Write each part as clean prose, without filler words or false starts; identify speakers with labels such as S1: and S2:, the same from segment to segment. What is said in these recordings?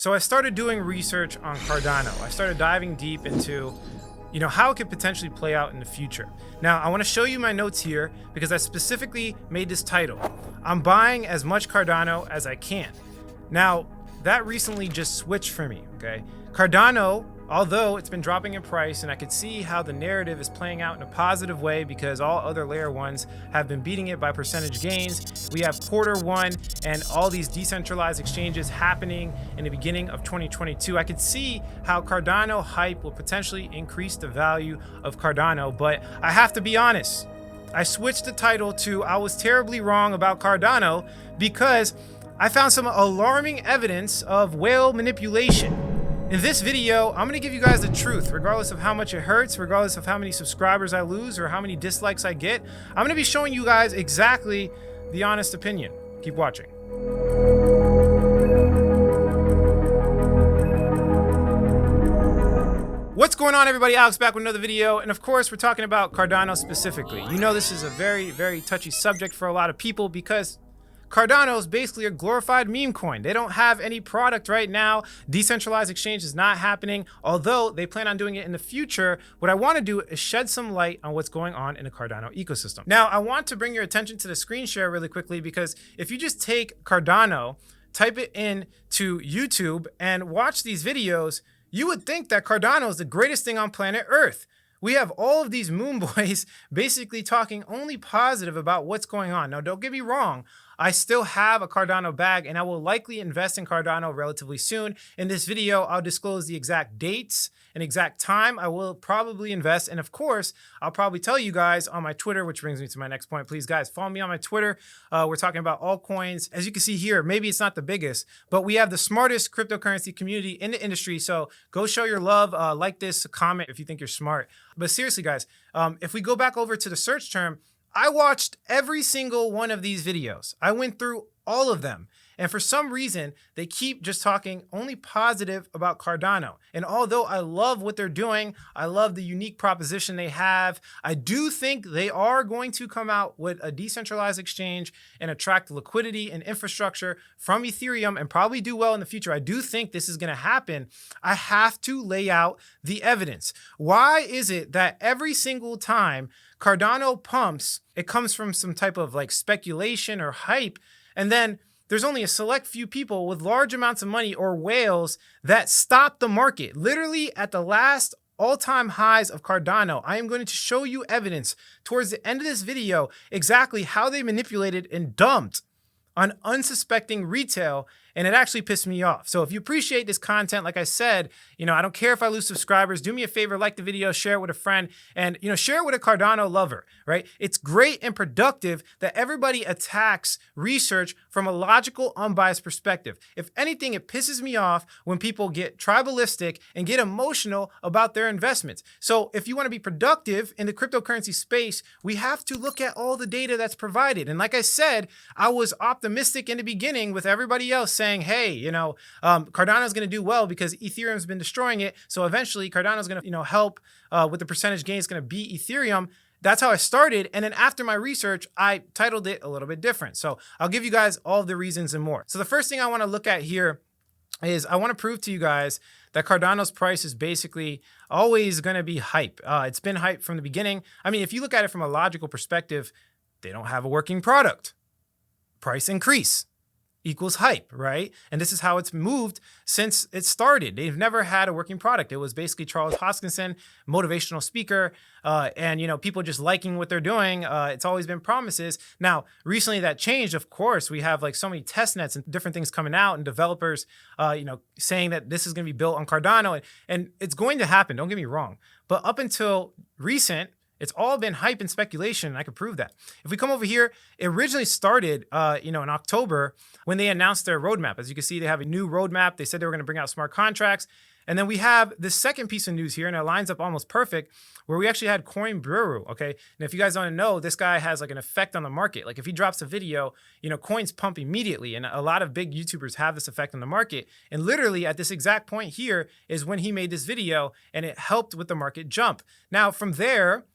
S1: So I started doing research on Cardano. I started diving deep into, how it could potentially play out in the future. Now, I want to show you my notes here because I specifically made this title. I'm buying as much Cardano as I can. Now, that recently just switched for me, okay? Cardano, although it's been dropping in price, and I could see how the narrative is playing out in a positive way because all other layer ones have been beating it by percentage gains. We have quarter one and all these decentralized exchanges happening in the beginning of 2022. I could see how Cardano Hype will potentially increase the value of Cardano, but I have to be honest. I switched the title to I was terribly wrong about Cardano because I found some alarming evidence of whale manipulation. In this video, I'm gonna give you guys the truth, regardless of how much it hurts, regardless of how many subscribers I lose or how many dislikes I get. I'm gonna be showing you guys exactly the honest opinion. Keep watching. What's going on, everybody? Alex back with another video, and of course we're talking about Cardano specifically. You know, this is a very, very touchy subject for a lot of people because Cardano is basically a glorified meme coin. They don't have any product right now. Decentralized exchange is not happening, although they plan on doing it in the future. What I want to do is shed some light on what's going on in the Cardano ecosystem. Now, I want to bring your attention to the screen share really quickly because if you just take Cardano, type it in to YouTube and watch these videos, you would think that Cardano is the greatest thing on planet Earth. We have all of these moon boys basically talking only positive about what's going on. Now, don't get me wrong. I still have a Cardano bag and I will likely invest in Cardano relatively soon. In this video, I'll disclose the exact dates and exact time I will probably invest. And of course, I'll probably tell you guys on my Twitter, which brings me to my next point. Please, guys, follow me on my Twitter. We're talking about altcoins. As you can see here, maybe it's not the biggest, but we have the smartest cryptocurrency community in the industry. So go show your love, like this, comment if you think you're smart. But seriously, guys, if we go back over to the search term, I watched every single one of these videos. I went through all of them. And for some reason, they keep just talking only positive about Cardano. And although I love what they're doing, I love the unique proposition they have, I do think they are going to come out with a decentralized exchange and attract liquidity and infrastructure from Ethereum and probably do well in the future. I do think this is going to happen. I have to lay out the evidence. Why is it that every single time Cardano pumps, it comes from some type of like speculation or hype, and then there's only a select few people with large amounts of money or whales that stop the market? Literally at the last all-time highs of Cardano, I am going to show you evidence towards the end of this video exactly how they manipulated and dumped on unsuspecting retail, and it actually pissed me off. So if you appreciate this content, like I said, I don't care if I lose subscribers. Do me a favor, like the video, share it with a friend, and share it with a Cardano lover, right? It's great and productive that everybody attacks research from a logical, unbiased perspective. If anything, it pisses me off when people get tribalistic and get emotional about their investments. So if you want to be productive in the cryptocurrency space, we have to look at all the data that's provided. And like I said, I was optimistic in the beginning with everybody else saying, hey, Cardano's going to do well because Ethereum's been destroying it. So eventually Cardano's going to, help with the percentage gain. It's going to beat Ethereum. That's how I started. And then after my research, I titled it a little bit different. So I'll give you guys all the reasons and more. So the first thing I want to look at here is I want to prove to you guys that Cardano's price is basically always going to be hype. It's been hype from the beginning. I mean, if you look at it from a logical perspective, they don't have a working product. Price increase equals hype, right? And this is how it's moved since it started. They've never had a working product. It was basically Charles Hoskinson, motivational speaker, and people just liking what they're doing. It's always been promises. Now, recently that changed, of course. We have like so many test nets and different things coming out and developers, saying that this is going to be built on Cardano, and it's going to happen. Don't get me wrong. But up until recent, it's all been hype and speculation, and I can prove that. If we come over here, it originally started, in October when they announced their roadmap. As you can see, they have a new roadmap. They said they were going to bring out smart contracts. And then we have the second piece of news here, and it lines up almost perfect, where we actually had Coin Brewer, okay? And if you guys don't know, this guy has like an effect on the market. Like if he drops a video, coins pump immediately. And a lot of big YouTubers have this effect on the market. And literally at this exact point here is when he made this video, and it helped with the market jump. Now from there,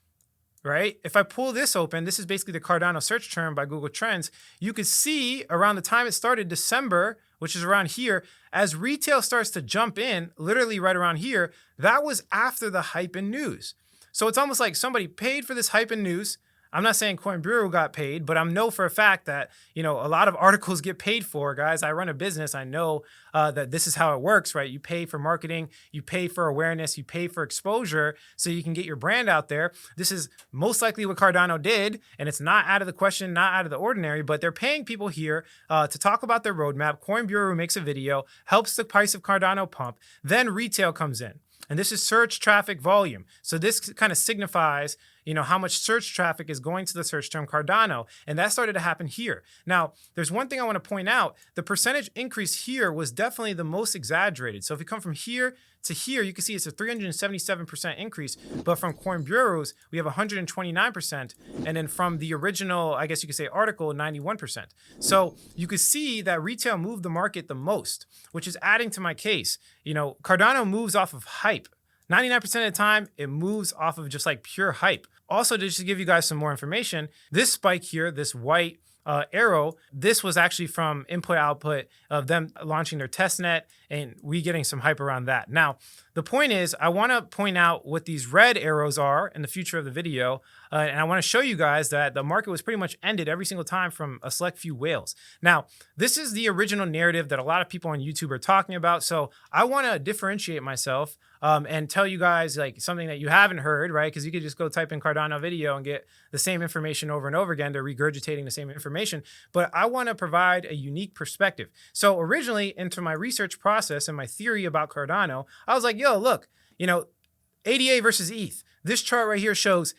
S1: right? If I pull this open, this is basically the Cardano search term by Google Trends. You could see around the time it started, December which is around here, as retail starts to jump in, literally right around here, that was after the hype and news. So it's almost like somebody paid for this hype and news. I'm not saying Coin Bureau got paid, but I know for a fact that, a lot of articles get paid for, guys. I run a business. I know that this is how it works, right? You pay for marketing, you pay for awareness, you pay for exposure so you can get your brand out there. This is most likely what Cardano did, and it's not out of the question, not out of the ordinary, but they're paying people here to talk about their roadmap. Coin Bureau makes a video, helps the price of Cardano pump, then retail comes in. And this is search traffic volume. So this kind of signifies, how much search traffic is going to the search term Cardano. And that started to happen here. Now, there's one thing I want to point out. The percentage increase here was definitely the most exaggerated. So if you come from here to here, you can see it's a 377% increase. But from Coin Bureau's, we have 129%. And then from the original, I guess you could say article, 91%. So you could see that retail moved the market the most, which is adding to my case. Cardano moves off of hype. 99% of the time, it moves off of just like pure hype. Also, just to give you guys some more information, this spike here, this white arrow, this was actually from input-output of them launching their testnet and we getting some hype around that. Now, the point is, I want to point out what these red arrows are in the future of the video, and I want to show you guys that the market was pretty much ended every single time from a select few whales. Now, this is the original narrative that a lot of people on YouTube are talking about, so I want to differentiate myself and tell you guys like something that you haven't heard, right? Because you could just go type in Cardano video and get the same information over and over again. They're regurgitating the same information, but I want to provide a unique perspective. So originally, into my research process and my theory about Cardano, I was like, yo, look, ADA versus ETH. This chart right here shows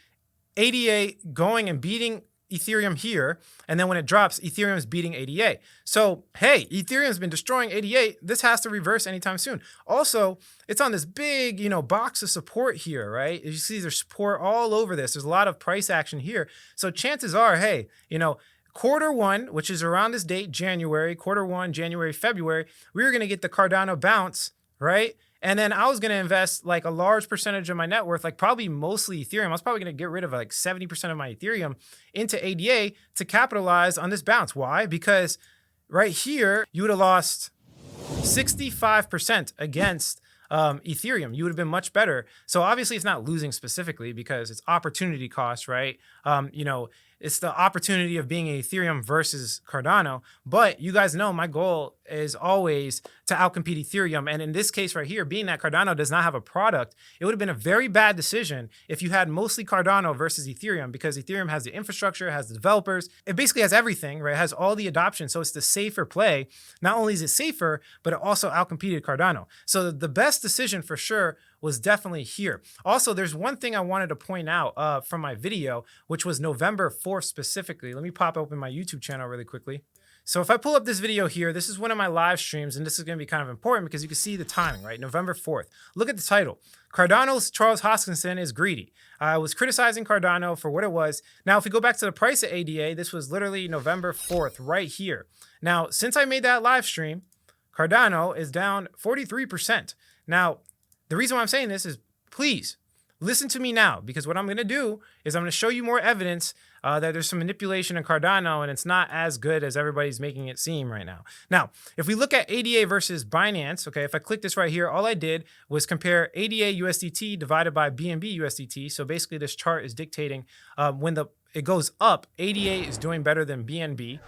S1: ADA going and beating Ethereum here, and then when it drops, Ethereum's beating ADA. So, hey, Ethereum's been destroying ADA. This has to reverse anytime soon. Also, it's on this big, box of support here, right? You see there's support all over this. There's a lot of price action here. So chances are, hey, quarter one, which is around this date, January, quarter one, January, February, we were going to get the Cardano bounce, right? And then I was going to invest like a large percentage of my net worth, like probably mostly Ethereum. I was probably going to get rid of like 70% of my Ethereum into ADA to capitalize on this bounce. Why? Because right here, you would have lost 65% against Ethereum. You would have been much better. So obviously it's not losing specifically because it's opportunity cost, right? It's the opportunity of being Ethereum versus Cardano. But you guys know my goal is always to outcompete Ethereum. And in this case right here, being that Cardano does not have a product, it would have been a very bad decision if you had mostly Cardano versus Ethereum, because Ethereum has the infrastructure, has the developers. It basically has everything, right? It has all the adoption. So it's the safer play. Not only is it safer, but it also outcompeted Cardano. So the best decision for sure was definitely here. Also, there's one thing I wanted to point out from my video, which was November 4th specifically. Let me pop open my YouTube channel really quickly. So if I pull up this video here, this is one of my live streams, and this is going to be kind of important because you can see the timing, right? November 4th. Look at the title. Cardano's Charles Hoskinson is greedy. I was criticizing Cardano for what it was. Now, if we go back to the price of ADA, this was literally November 4th right here. Now, since I made that live stream, Cardano is down 43%. Now, the reason why I'm saying this is, please listen to me now, because what I'm going to do is I'm going to show you more evidence that there's some manipulation in Cardano and it's not as good as everybody's making it seem right now. Now, if we look at ADA versus Binance, okay, if I click this right here, all I did was compare ADA USDT divided by BNB USDT. So basically this chart is dictating when it goes up, ADA is doing better than BNB,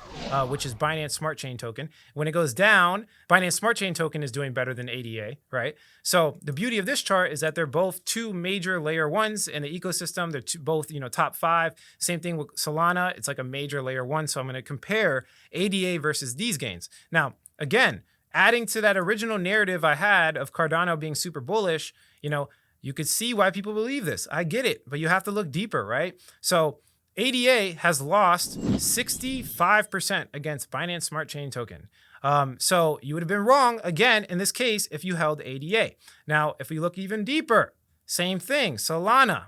S1: which is Binance Smart Chain Token. When it goes down, Binance Smart Chain Token is doing better than ADA, right? So the beauty of this chart is that they're both two major layer ones in the ecosystem. They're both, top 5. Same thing with Solana. It's like a major layer 1. So I'm going to compare ADA versus these gains. Now, again, adding to that original narrative I had of Cardano being super bullish, you could see why people believe this. I get it, but you have to look deeper, right? So ADA has lost 65% against Binance Smart Chain Token. So you would have been wrong, again, in this case, if you held ADA. Now, if we look even deeper, same thing, Solana.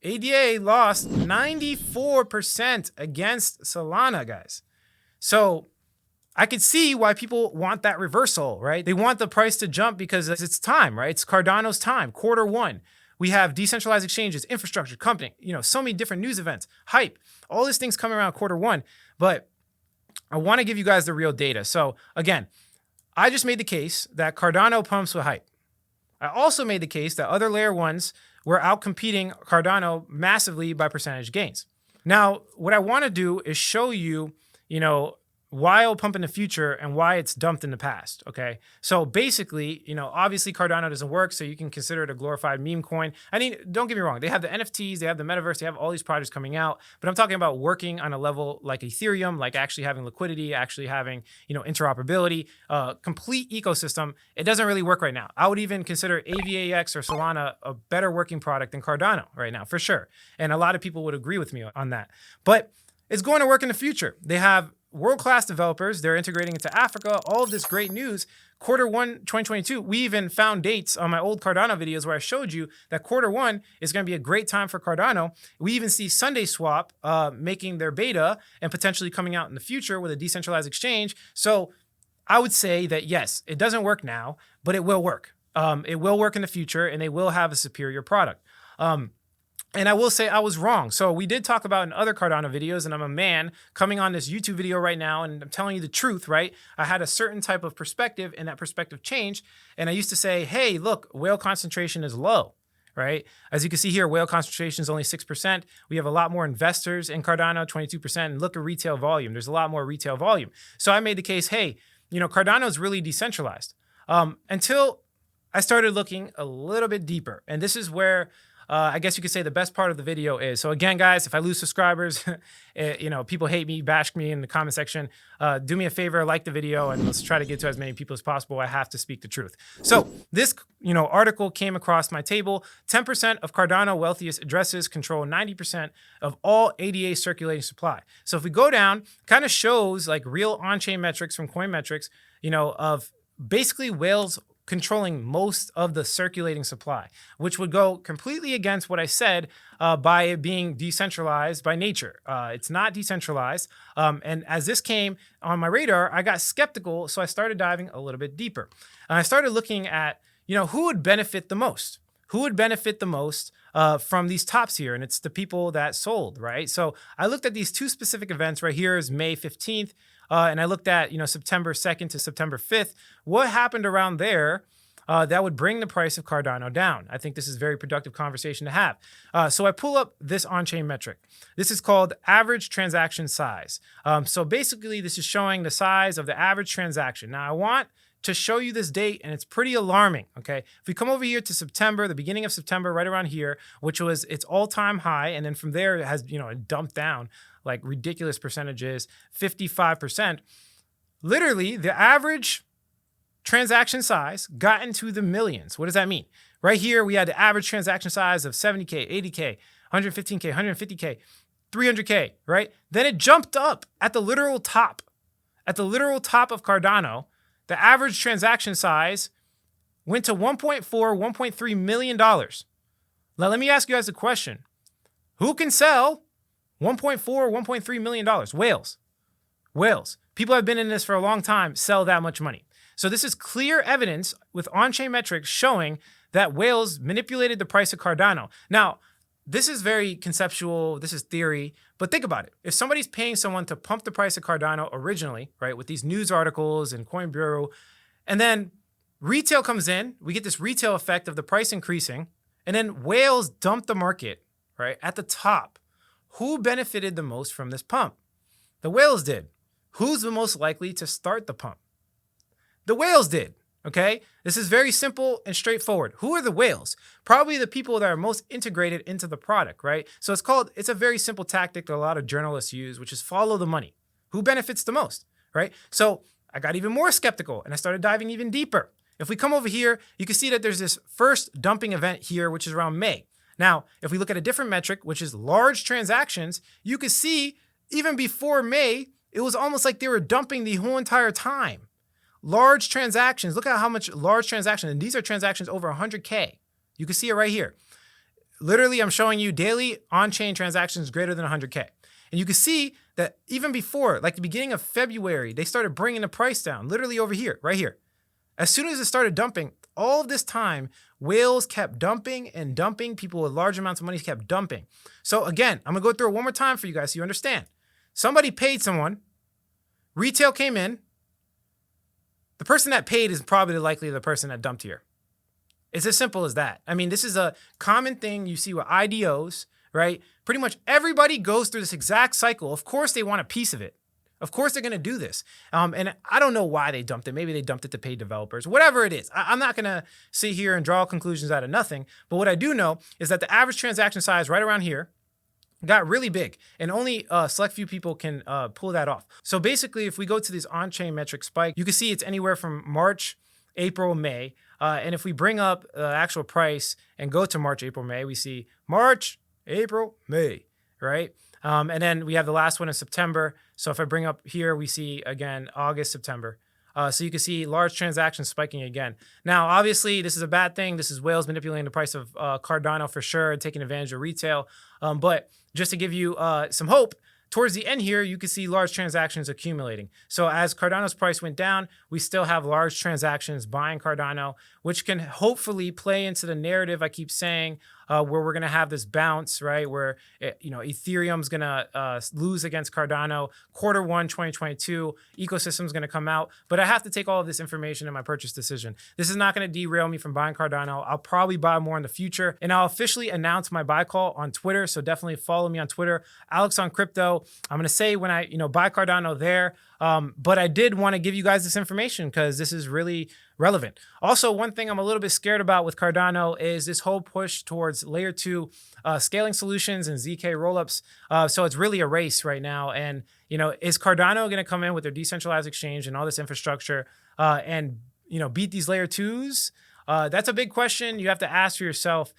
S1: ADA lost 94% against Solana, guys. So I could see why people want that reversal, right? They want the price to jump because it's time, right? It's Cardano's time, quarter one. We have decentralized exchanges, infrastructure, company, so many different news events, hype, all these things coming around quarter one. But I want to give you guys the real data. So again, I just made the case that Cardano pumps with hype. I also made the case that other layer ones were outcompeting Cardano massively by percentage gains. Now, what I want to do is show you, why it'll pump in the future and why it's dumped in the past. Okay. So basically, obviously Cardano doesn't work, so you can consider it a glorified meme coin. I mean, don't get me wrong. They have the NFTs, they have the metaverse, they have all these projects coming out, but I'm talking about working on a level like Ethereum, like actually having liquidity, actually having, interoperability, complete ecosystem. It doesn't really work right now. I would even consider AVAX or Solana a better working product than Cardano right now, for sure. And a lot of people would agree with me on that. But it's going to work in the future. They have world-class developers. They're integrating into Africa. All of this great news. Q1 2022, we even found dates on my old Cardano videos where I showed you that Q1 is going to be a great time for Cardano. We even see Sunday Swap making their beta and potentially coming out in the future with a decentralized exchange. So I would say that yes, it doesn't work now, but it will work. It will work in the future, and they will have a superior product. And I will say I was wrong. So we did talk about in other Cardano videos, and I'm a man coming on this YouTube video right now, and I'm telling you the truth, right? I had a certain type of perspective, and that perspective changed. And I used to say, hey, look, whale concentration is low, right? As you can see here, whale concentration is only 6%. We have a lot more investors in Cardano, 22%. And look at retail volume. There's a lot more retail volume. So I made the case, hey, Cardano is really decentralized. Until I started looking a little bit deeper. And this is where I guess you could say the best part of the video is. So again, guys, if I lose subscribers, people hate me, bash me in the comment section, do me a favor, like the video, and let's try to get to as many people as possible. I have to speak the truth. So this, article came across my table. 10% of Cardano wealthiest addresses control 90% of all ADA circulating supply. So if we go down, kind of shows like real on-chain metrics from Coinmetrics, of basically whales controlling most of the circulating supply, which would go completely against what I said by it being decentralized by nature. It's not decentralized. And as this came on my radar, I got skeptical, so I started diving a little bit deeper. And I started looking at, who would benefit the most? Who would benefit the most from these tops here? And it's the people that sold, right? So I looked at these two specific events. Right here is May 15th. And I looked at, September 2nd to September 5th. What happened around there that would bring the price of Cardano down? I think this is a very productive conversation to have. So I pull up this on-chain metric. This is called average transaction size. So basically, this is showing the size of the average transaction. Now, I want to show you this date, and it's pretty alarming, okay? If we come over here to September, the beginning of September, right around here, which was its all-time high, and then from there, it has, it dumped down like ridiculous percentages, 55%. Literally, the average transaction size got into the millions. What does that mean? Right here, we had the average transaction size of 70K, 80K, 115K, 150K, 300K, right? Then it jumped up at the literal top. At the literal top of Cardano, the average transaction size went to $1.4, $1.3 million. Now, let me ask you guys a question. Who can sell $1.4, $1.3 million? Whales. Whales. People have been in this for a long time, sell that much money. So this is clear evidence with on-chain metrics showing that whales manipulated the price of Cardano. Now, this is very conceptual, this is theory, but think about it. If somebody's paying someone to pump the price of Cardano originally, right, with these news articles and Coin Bureau, and then retail comes in, we get this retail effect of the price increasing, and then whales dump the market, right, at the top. Who benefited the most from this pump? The whales did. Who's the most likely to start the pump? The whales did. Okay, this is very simple and straightforward. Who are the whales? Probably the people that are most integrated into the product, right? So it's a very simple tactic that a lot of journalists use, which is follow the money. Who benefits the most, right? So I got even more skeptical and I started diving even deeper. If we come over here, you can see that there's this first dumping event here, which is around May. Now, if we look at a different metric, which is large transactions, you can see even before May, it was almost like they were dumping the whole entire time. Large transactions, look at how much large transactions, and these are transactions over 100K. You can see it right here. Literally, I'm showing you daily on-chain transactions greater than 100K. And you can see that even before, like the beginning of February, they started bringing the price down, literally over here, right here. As soon as it started dumping, all of this time, whales kept dumping and dumping. People with large amounts of money kept dumping. So again, I'm gonna go through it one more time for you guys so you understand. Somebody paid someone, retail came in, the person that paid is probably likely the person that dumped here. It's as simple as that. I mean, this is a common thing you see with IDOs, right? Pretty much everybody goes through this exact cycle. Of course, they want a piece of it. Of course, they're going to do this. And I don't know why they dumped it. Maybe they dumped it to pay developers, whatever it is. I'm not going to sit here and draw conclusions out of nothing. But what I do know is that the average transaction size right around here got really big, and only a select few people can pull that off. So basically, if we go to this on-chain metric spike, you can see it's anywhere from March, April, May. And if we bring up the actual price and go to March, April, May, we see March, April, May, right? And then we have the last one in September. So if I bring up here, we see again, August, September. So you can see large transactions spiking again. Now, obviously, this is a bad thing. This is whales manipulating the price of Cardano for sure and taking advantage of retail. But just to give you some hope, towards the end here, you can see large transactions accumulating. So as Cardano's price went down, we still have large transactions buying Cardano, which can hopefully play into the narrative I keep saying, where we're going to have this bounce, right? Where, Ethereum's going to lose against Cardano. Q1 2022, ecosystem's going to come out. But I have to take all of this information in my purchase decision. This is not going to derail me from buying Cardano. I'll probably buy more in the future. And I'll officially announce my buy call on Twitter. So definitely follow me on Twitter, Alex on Crypto. I'm going to say when I, buy Cardano there. But I did want to give you guys this information because this is really relevant. Also, one thing I'm a little bit scared about with Cardano is this whole push towards layer 2 scaling solutions and ZK rollups. So it's really a race right now. And, is Cardano going to come in with their decentralized exchange and all this infrastructure and, beat these layer 2s? That's a big question you have to ask for yourself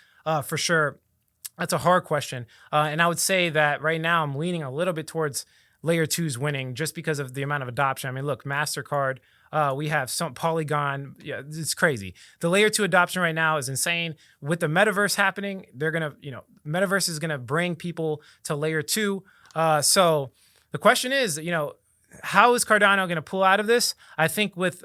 S1: for sure. That's a hard question. And I would say that right now I'm leaning a little bit towards layer 2's winning just because of the amount of adoption. I mean, look, MasterCard, we have some Polygon. Yeah, it's crazy. The layer 2 adoption right now is insane. With the metaverse happening, they're going to, metaverse is going to bring people to layer 2. So the question is, how is Cardano going to pull out of this? I think with,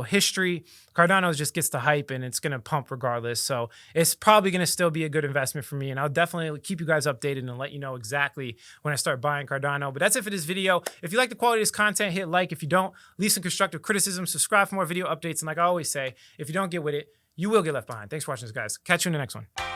S1: history, Cardano just gets the hype and it's going to pump regardless. So it's probably going to still be a good investment for me. And I'll definitely keep you guys updated and let you know exactly when I start buying Cardano. But that's it for this video. If you like the quality of this content, hit like. If you don't, leave some constructive criticism, subscribe for more video updates. And like I always say, if you don't get with it, you will get left behind. Thanks for watching this, guys. Catch you in the next one.